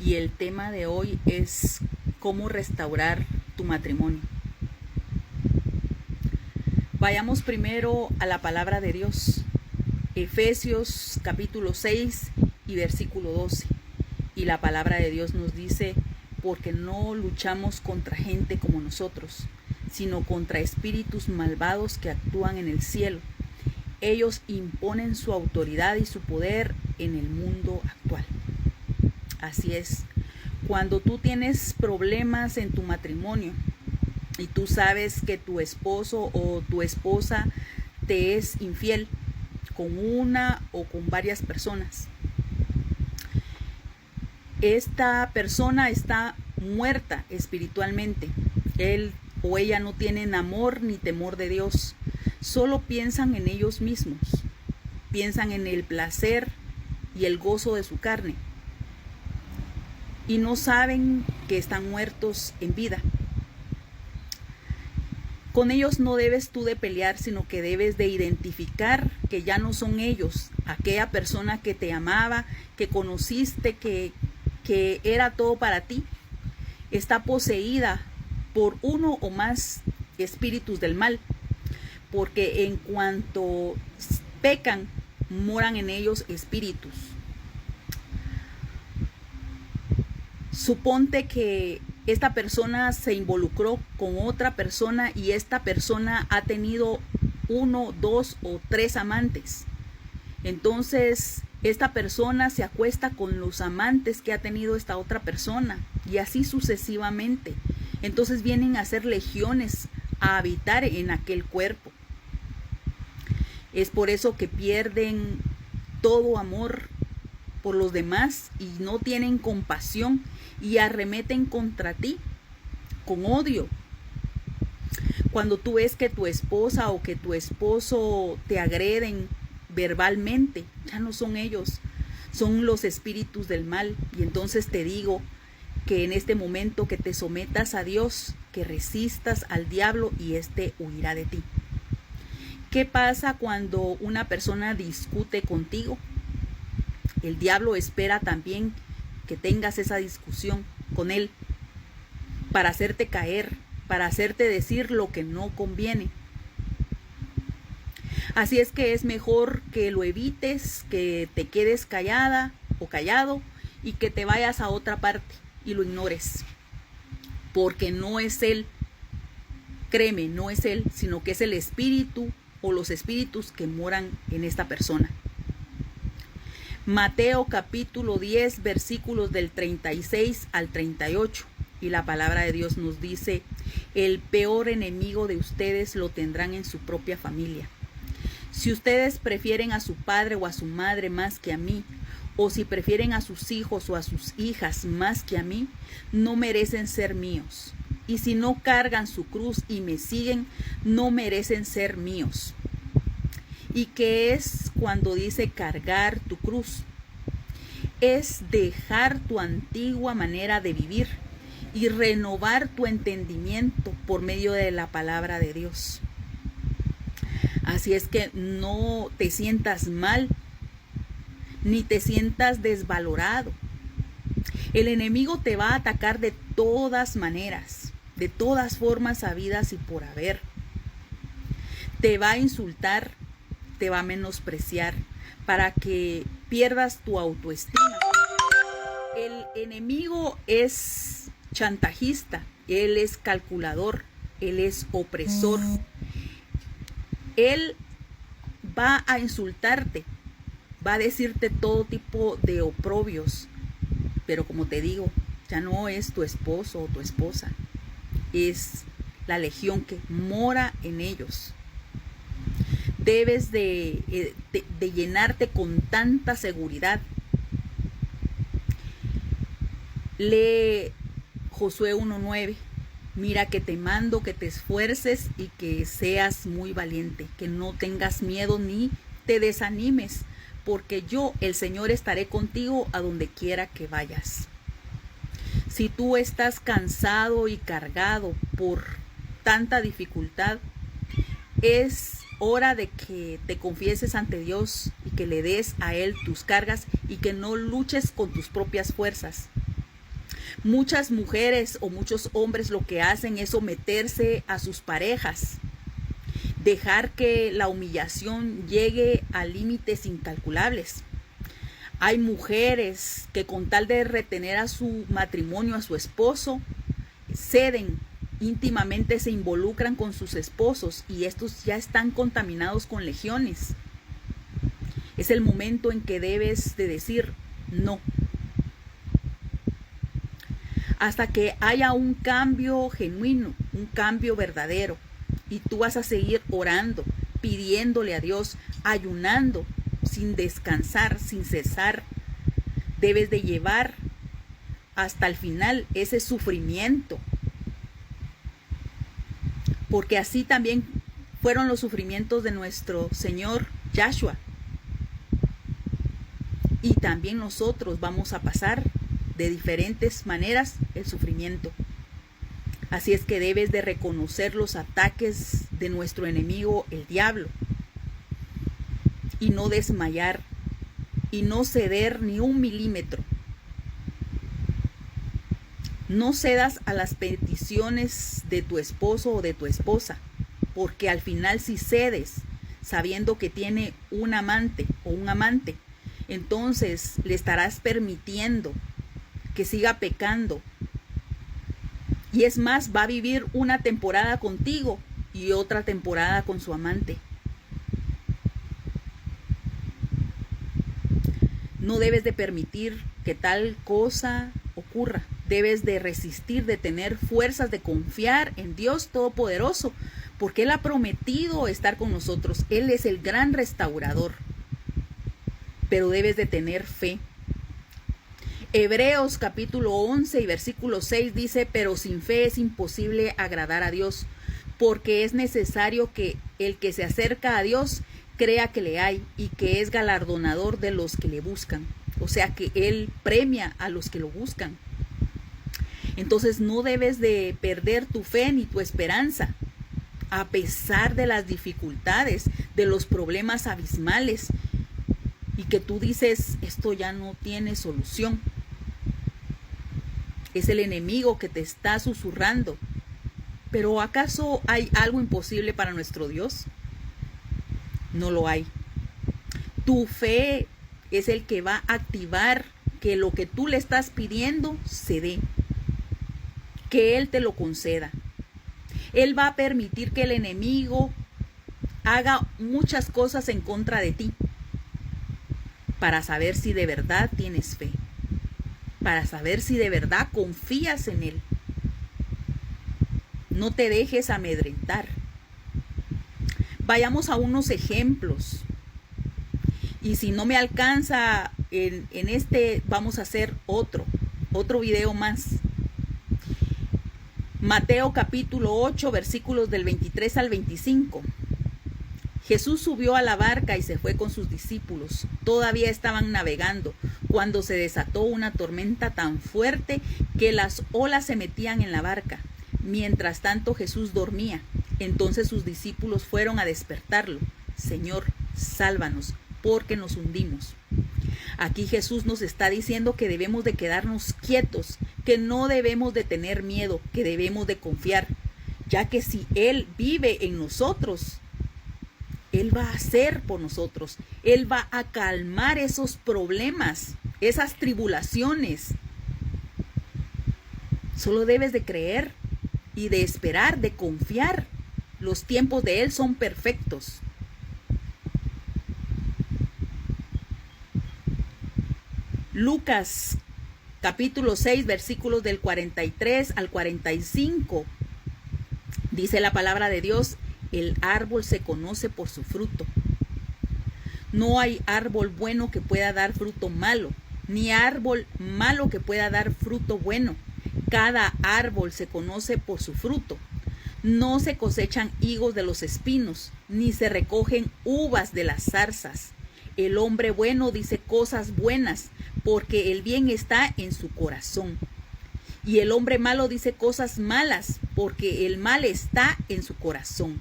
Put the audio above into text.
y el tema de hoy es cómo restaurar tu matrimonio. Vayamos primero a la palabra de Dios, Efesios capítulo 6 y versículo 12. Y la palabra de Dios nos dice, porque no luchamos contra gente como nosotros, sino contra espíritus malvados que actúan en el cielo. Ellos imponen su autoridad y su poder en el mundo actual. Así es, cuando tú tienes problemas en tu matrimonio y tú sabes que tu esposo o tu esposa te es infiel con una o con varias personas, esta persona está muerta espiritualmente. Él o ella no tienen amor ni temor de Dios. Solo piensan en ellos mismos. Piensan en el placer y el gozo de su carne. Y no saben que están muertos en vida. Con ellos no debes tú de pelear, sino que debes de identificar que ya no son ellos. Aquella persona que te amaba, que conociste, que era todo para ti, está poseída por uno o más espíritus del mal, porque en cuanto pecan, moran en ellos espíritus. Suponte que esta persona se involucró con otra persona y esta persona ha tenido 1, 2 o 3 amantes. Entonces, esta persona se acuesta con los amantes que ha tenido esta otra persona y así sucesivamente. Entonces vienen a ser legiones a habitar en aquel cuerpo. Es por eso que pierden todo amor por los demás y no tienen compasión y arremeten contra ti con odio. Cuando tú ves que tu esposa o que tu esposo te agreden verbalmente, ya no son ellos, son los espíritus del mal. Y entonces te digo que en este momento que te sometas a Dios, que resistas al diablo y éste huirá de ti. ¿Qué pasa cuando una persona discute contigo? El diablo espera también que tengas esa discusión con él para hacerte caer, para hacerte decir lo que no conviene. Así es que es mejor que lo evites, que te quedes callada o callado y que te vayas a otra parte y lo ignores. Porque no es él, créeme, no es él, sino que es el espíritu o los espíritus que moran en esta persona. Mateo capítulo 10 versículos del 36 al 38. Y la palabra de Dios nos dice, el peor enemigo de ustedes lo tendrán en su propia familia. Si ustedes prefieren a su padre o a su madre más que a mí, o si prefieren a sus hijos o a sus hijas más que a mí, no merecen ser míos. Y si no cargan su cruz y me siguen, no merecen ser míos. ¿Y qué es cuando dice cargar tu cruz? Es dejar tu antigua manera de vivir y renovar tu entendimiento por medio de la palabra de Dios. Así es que no te sientas mal, ni te sientas desvalorado. El enemigo te va a atacar de todas maneras, de todas formas habidas y por haber. Te va a insultar, te va a menospreciar para que pierdas tu autoestima. El enemigo es chantajista, él es calculador, él es opresor. Él va a insultarte, va a decirte todo tipo de oprobios, pero como te digo, ya no es tu esposo o tu esposa, es la legión que mora en ellos. Debes de llenarte con tanta seguridad. Lee Josué 1:9. Mira que te mando que te esfuerces y que seas muy valiente, que no tengas miedo ni te desanimes, porque yo, el Señor, estaré contigo a donde quiera que vayas. Si tú estás cansado y cargado por tanta dificultad, es hora de que te confieses ante Dios y que le des a Él tus cargas y que no luches con tus propias fuerzas. Muchas mujeres o muchos hombres lo que hacen es someterse a sus parejas, dejar que la humillación llegue a límites incalculables. Hay mujeres que con tal de retener a su matrimonio, a su esposo, ceden, íntimamente se involucran con sus esposos y estos ya están contaminados con legiones. Es el momento en que debes de decir no. Hasta que haya un cambio genuino, un cambio verdadero. Y tú vas a seguir orando, pidiéndole a Dios, ayunando, sin descansar, sin cesar. Debes de llevar hasta el final ese sufrimiento. Porque así también fueron los sufrimientos de nuestro Señor Yahshua. Y también nosotros vamos a pasar de diferentes maneras el sufrimiento. Así es que debes de reconocer los ataques de nuestro enemigo, el diablo, y no desmayar y no ceder ni un milímetro. No cedas a las peticiones de tu esposo o de tu esposa, porque al final si cedes sabiendo que tiene un amante o un amante, entonces le estarás permitiendo que siga pecando. Y es más, va a vivir una temporada contigo y otra temporada con su amante. No debes de permitir que tal cosa ocurra. Debes de resistir, de tener fuerzas, de confiar en Dios Todopoderoso, porque Él ha prometido estar con nosotros. Él es el gran restaurador. Pero debes de tener fe. Hebreos capítulo 11 y versículo 6 dice, pero sin fe es imposible agradar a Dios, porque es necesario que el que se acerca a Dios crea que le hay y que es galardonador de los que le buscan. O sea que Él premia a los que lo buscan. Entonces no debes de perder tu fe ni tu esperanza, a pesar de las dificultades, de los problemas abismales, y que tú dices, esto ya no tiene solución. Es el enemigo que te está susurrando. ¿Pero acaso hay algo imposible para nuestro Dios? No lo hay. Tu fe es el que va a activar que lo que tú le estás pidiendo se dé. Que Él te lo conceda. Él va a permitir que el enemigo haga muchas cosas en contra de ti para saber si de verdad tienes fe, para saber si de verdad confías en Él. No te dejes amedrentar. Vayamos a unos ejemplos. Y si no me alcanza en este, vamos a hacer otro video más. Mateo capítulo 8, versículos del 23 al 25. Jesús subió a la barca y se fue con sus discípulos. Todavía estaban navegando cuando se desató una tormenta tan fuerte que las olas se metían en la barca. Mientras tanto Jesús dormía. Entonces sus discípulos fueron a despertarlo. Señor, sálvanos, porque nos hundimos. Aquí Jesús nos está diciendo que debemos de quedarnos quietos, que no debemos de tener miedo, que debemos de confiar, ya que si Él vive en nosotros, Él va a hacer por nosotros. Él va a calmar esos problemas, esas tribulaciones. Solo debes de creer y de esperar, de confiar. Los tiempos de Él son perfectos. Lucas capítulo 6, versículos del 43 al 45. Dice la palabra de Dios, el árbol se conoce por su fruto. No hay árbol bueno que pueda dar fruto malo, ni árbol malo que pueda dar fruto bueno. Cada árbol se conoce por su fruto. No se cosechan higos de los espinos, ni se recogen uvas de las zarzas. El hombre bueno dice cosas buenas, porque el bien está en su corazón. Y el hombre malo dice cosas malas, porque el mal está en su corazón.